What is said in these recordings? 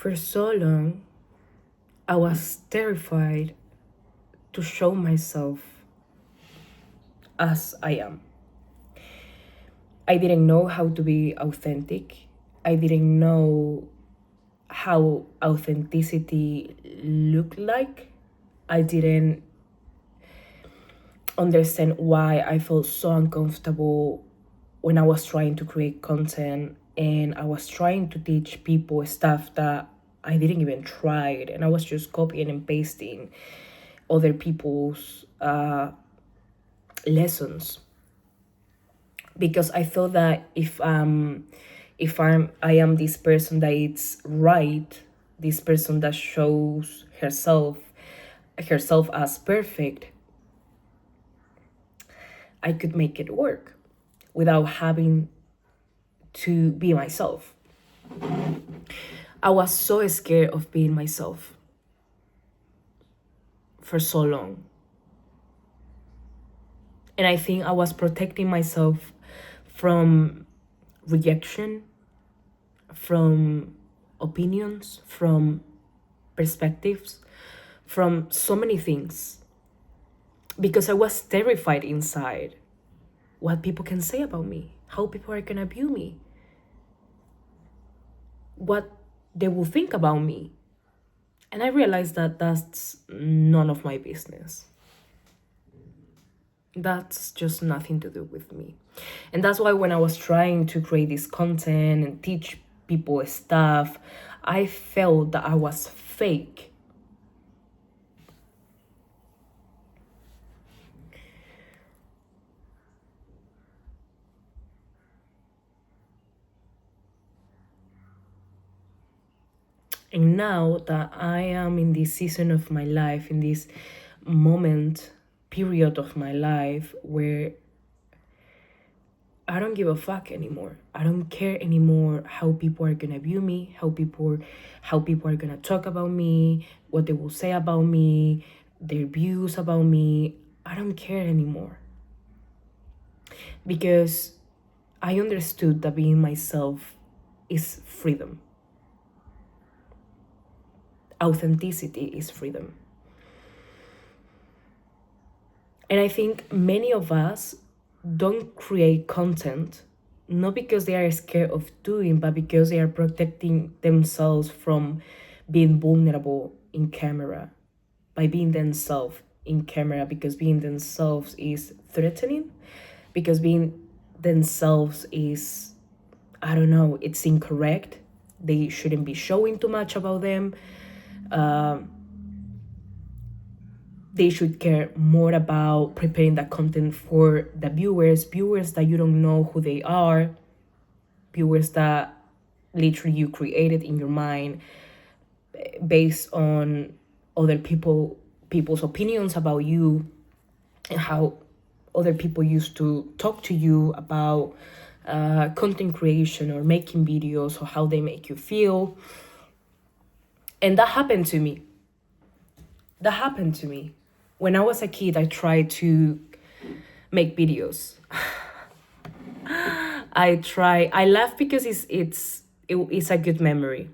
For so long, I was terrified to show myself as I am. I didn't know how to be authentic. I didn't know how authenticity looked like. I didn't understand why I felt so uncomfortable when I was trying to create content and I was trying to teach people stuff that I didn't even try it, and I was just copying and pasting other people's lessons, because I felt that I am this person that it's right, this person that shows herself as perfect, I could make it work without having to be myself. I was so scared of being myself for so long. And I think I was protecting myself from rejection, from opinions, from perspectives, from so many things. Because I was terrified inside what people can say about me, how people are gonna view me, what they will think about me. And I realized that that's none of my business. That's just nothing to do with me. And that's why when I was trying to create this content and teach people stuff, I felt that I was fake. And now that I am in this season of my life, in this period of my life where I don't give a fuck anymore. I don't care anymore how people are gonna view me, how people are gonna talk about me, what they will say about me, their views about me. I don't care anymore. Because I understood that being myself is freedom. Authenticity is freedom. And I think many of us don't create content not because they are scared of doing, but because they are protecting themselves from being vulnerable in camera, by being themselves in camera, because being themselves is threatening, because being themselves is, I don't know, it's incorrect. They shouldn't be showing too much about them. They should care more about preparing that content for the viewers that you don't know who they are, viewers that literally you created in your mind based on other people's opinions about you, and how other people used to talk to you about content creation or making videos, or how they make you feel. And that happened to me. When I was a kid, I tried to make videos. I laugh because it's a good memory,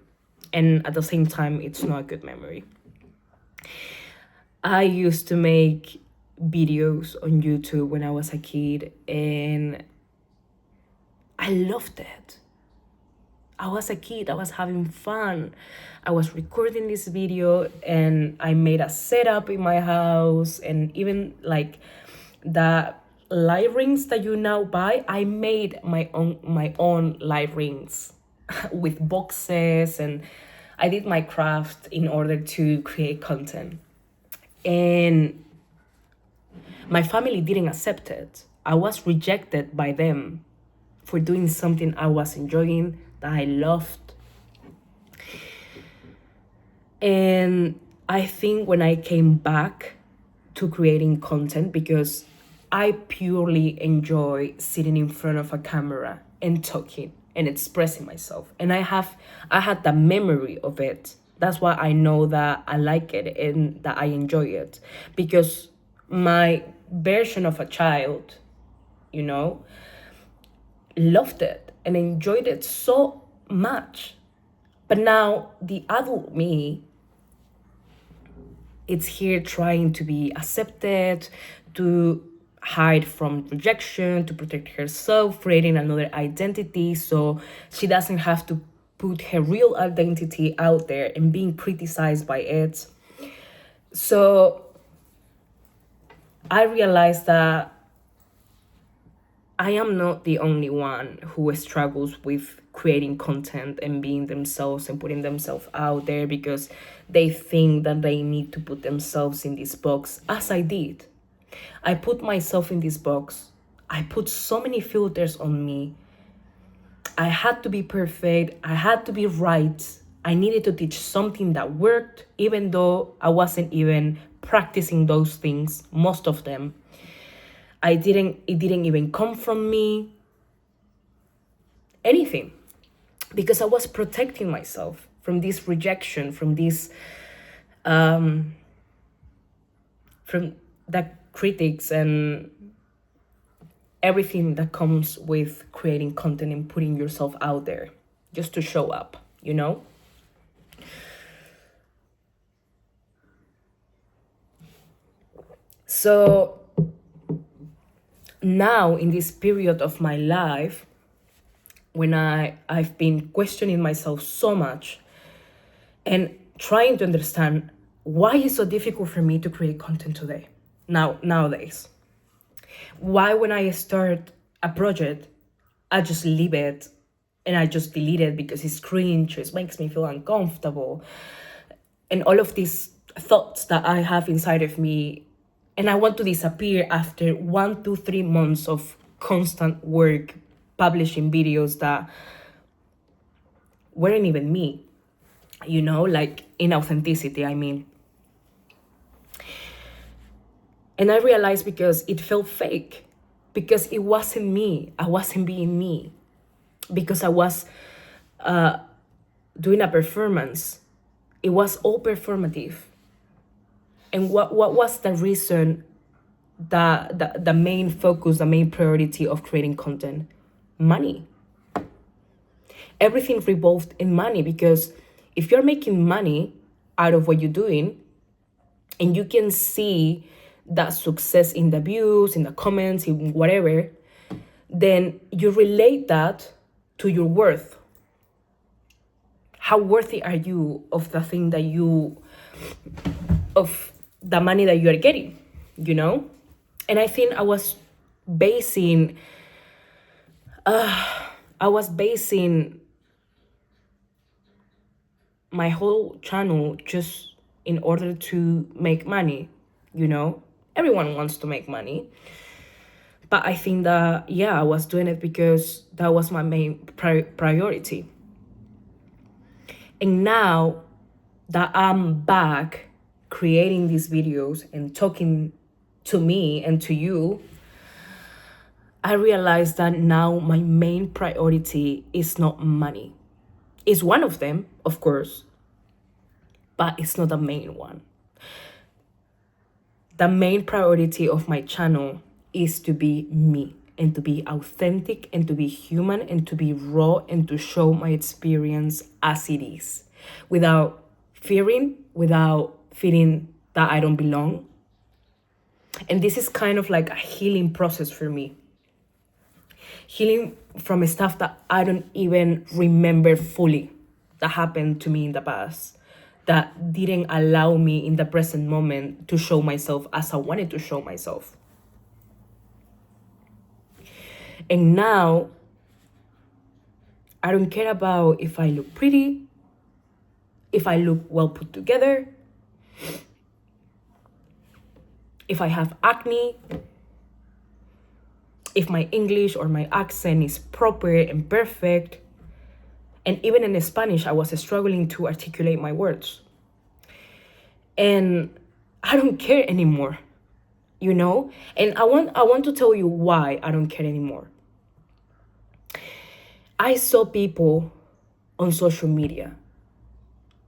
and at the same time it's not a good memory. I used to make videos on YouTube when I was a kid, and I loved it. I was a kid, I was having fun. I was recording this video and I made a setup in my house, and even like the light rings that you now buy, I made my own light rings with boxes, and I did my craft in order to create content. And my family didn't accept it. I was rejected by them for doing something I was enjoying, that I loved. And I think when I came back to creating content, because I purely enjoy sitting in front of a camera and talking and expressing myself, and I had the memory of it. That's why I know that I like it and that I enjoy it, because my version of a child, loved it and enjoyed it so much. But now the adult me, it's here trying to be accepted, to hide from rejection, to protect herself, creating another identity so she doesn't have to put her real identity out there and being criticized by it. So I realized that I am not the only one who struggles with creating content and being themselves and putting themselves out there because they think that they need to put themselves in this box, as I did. I put myself in this box. I put so many filters on me. I had to be perfect. I had to be right. I needed to teach something that worked, even though I wasn't even practicing those things, most of them. It didn't even come from me. Anything. Because I was protecting myself from this rejection, from this, from the critics and everything that comes with creating content and putting yourself out there just to show up, you know? So now in this period of my life, when I've been questioning myself so much and trying to understand why it's so difficult for me to create content today, nowadays. Why when I start a project, I just leave it and I just delete it because it's cringe, it makes me feel uncomfortable. And all of these thoughts that I have inside of me, and I want to disappear after 1 to 3 months of constant work, publishing videos that weren't even me, you know, like inauthenticity, I mean. And I realized because it felt fake, because it wasn't me. I wasn't being me, because I was doing a performance. It was all performative. And what was the reason, the main focus, the main priority of creating content? Money. Everything revolved in money, because if you're making money out of what you're doing and you can see that success in the views, in the comments, in whatever, then you relate that to your worth. How worthy are you of the thing that of the money that you are getting, you know? And I think I was basing my whole channel just in order to make money, you know? Everyone wants to make money. But I think that, yeah, I was doing it because that was my main priority. And now that I'm back creating these videos and talking to me and to you, I realized that now my main priority is not money. It's one of them, of course, but it's not the main one. The main priority of my channel is to be me and to be authentic and to be human and to be raw and to show my experience as it is, without fearing, without feeling that I don't belong. And this is kind of like a healing process for me. Healing from stuff that I don't even remember fully that happened to me in the past, that didn't allow me in the present moment to show myself as I wanted to show myself. And now, I don't care about if I look pretty, if I look well put together, if I have acne, if my English or my accent is proper and perfect. And even in Spanish, I was struggling to articulate my words. And I don't care anymore, you know? And I want to tell you why I don't care anymore. I saw people on social media.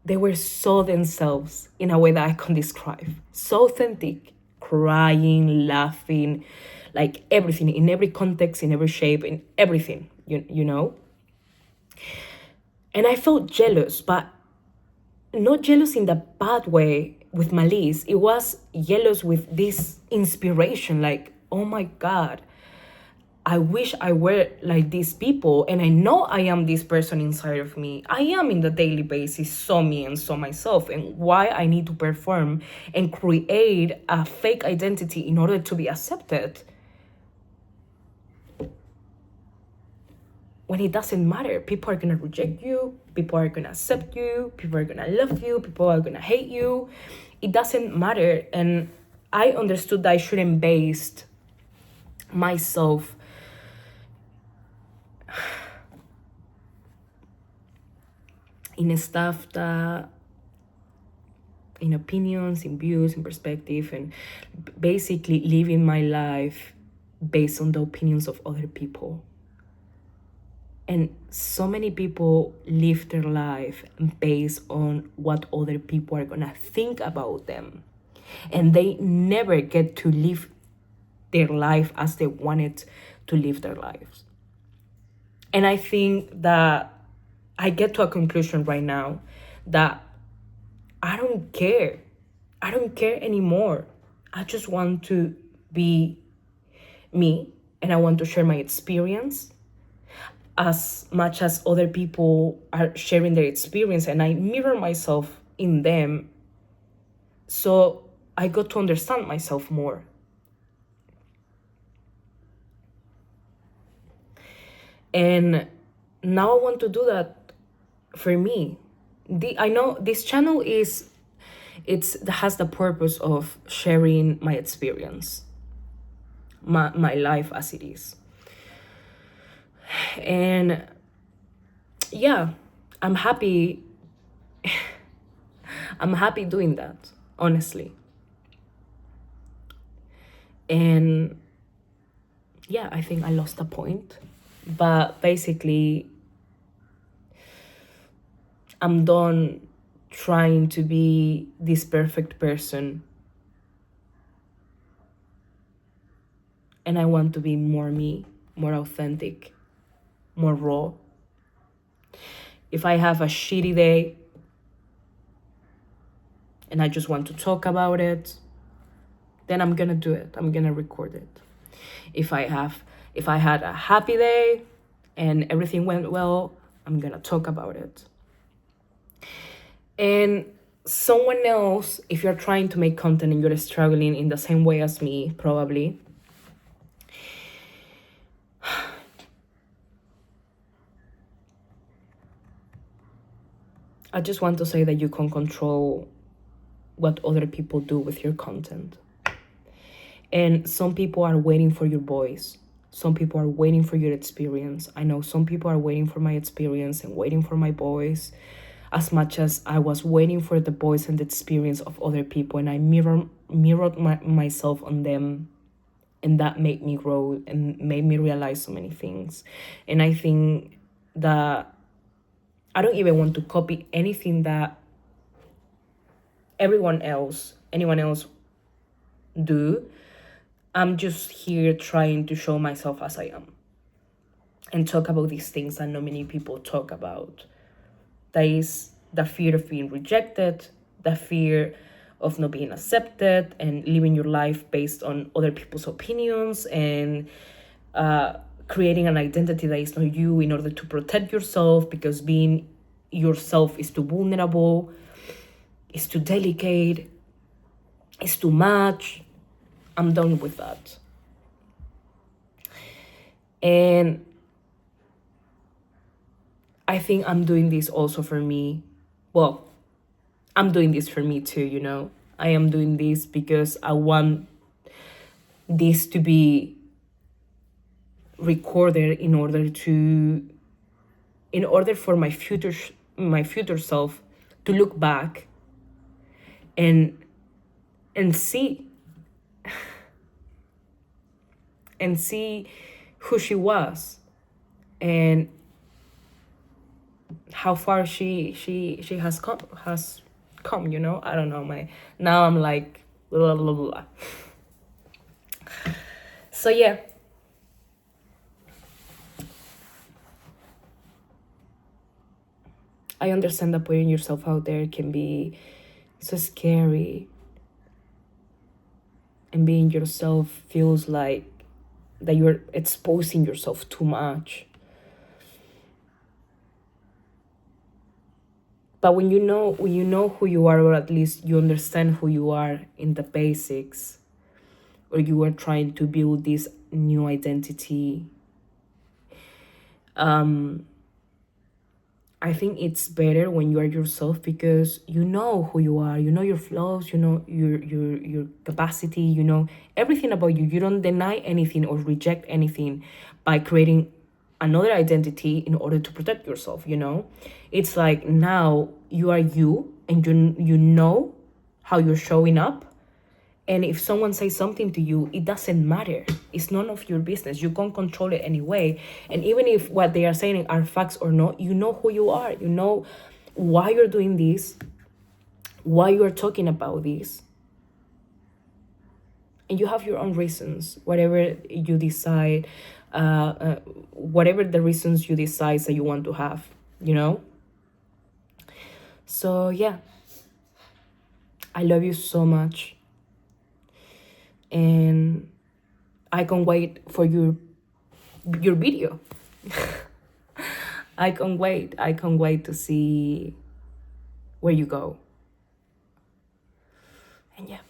They were so themselves in a way that I can describe. So authentic, crying, laughing, like everything, in every context, in every shape, in everything, you know? And I felt jealous, but not jealous in the bad way with malice. It was jealous with this inspiration, like, oh my God, I wish I were like these people. And I know I am this person inside of me. I am in the daily basis, so me and so myself. And why I need to perform and create a fake identity in order to be accepted, when it doesn't matter. People are gonna reject you, people are gonna accept you, people are gonna love you, people are gonna hate you. It doesn't matter. And I understood that I shouldn't base myself in stuff that, in opinions, in views, in perspective, and basically living my life based on the opinions of other people. And so many people live their life based on what other people are gonna think about them. And they never get to live their life as they wanted to live their lives. And I think that I get to a conclusion right now that I don't care. I don't care anymore. I just want to be me, and I want to share my experience as much as other people are sharing their experience, and I mirror myself in them, so I got to understand myself more. And now I want to do that for me. I know this channel has the purpose of sharing my experience, my life as it is. And yeah, I'm happy. I'm happy doing that, honestly. And yeah, I think I lost the point. But basically, I'm done trying to be this perfect person. And I want to be more me, more authentic, more raw. If I have a shitty day and I just want to talk about it, then I'm gonna do it. I'm gonna record it. If I had a happy day and everything went well, I'm gonna talk about it. And someone else, if you're trying to make content and you're struggling in the same way as me, probably, I just want to say that you can control what other people do with your content. And some people are waiting for your voice. Some people are waiting for your experience. I know some people are waiting for my experience and waiting for my voice as much as I was waiting for the voice and the experience of other people. And I mirrored myself on them. And that made me grow and made me realize so many things. And I think that I don't even want to copy anything that anyone else do. I'm just here trying to show myself as I am and talk about these things that not many people talk about. That is the fear of being rejected, the fear of not being accepted, and living your life based on other people's opinions, and creating an identity that is not you in order to protect yourself, because being yourself is too vulnerable, is too delicate, is too much. I'm done with that. And I think I'm doing this also for me. Well, I'm doing this for me too, you know. I am doing this because I want this to be recorded in order for my future self to look back and see who she was and how far she has come, you know. I don't know, now I'm like blah blah blah. So yeah, I understand that putting yourself out there can be so scary, and being yourself feels like that you're exposing yourself too much. But when you know who you are, or at least you understand who you are in the basics, or you are trying to build this new identity, I think it's better when you are yourself, because you know who you are, you know your flaws, you know your capacity, you know everything about you. You don't deny anything or reject anything by creating another identity in order to protect yourself, you know? It's like now you are you, and you know how you're showing up, and if someone says something to you, it doesn't matter. It's none of your business. You can't control it anyway. And even if what they are saying are facts or not, you know who you are. You know why you're doing this, why you're talking about this. And you have your own reasons, whatever you decide, whatever the reasons you decide that you want to have, you know? So, yeah, I love you so much. And I can't wait for your video. I can't wait. I can't wait to see where you go. And yeah.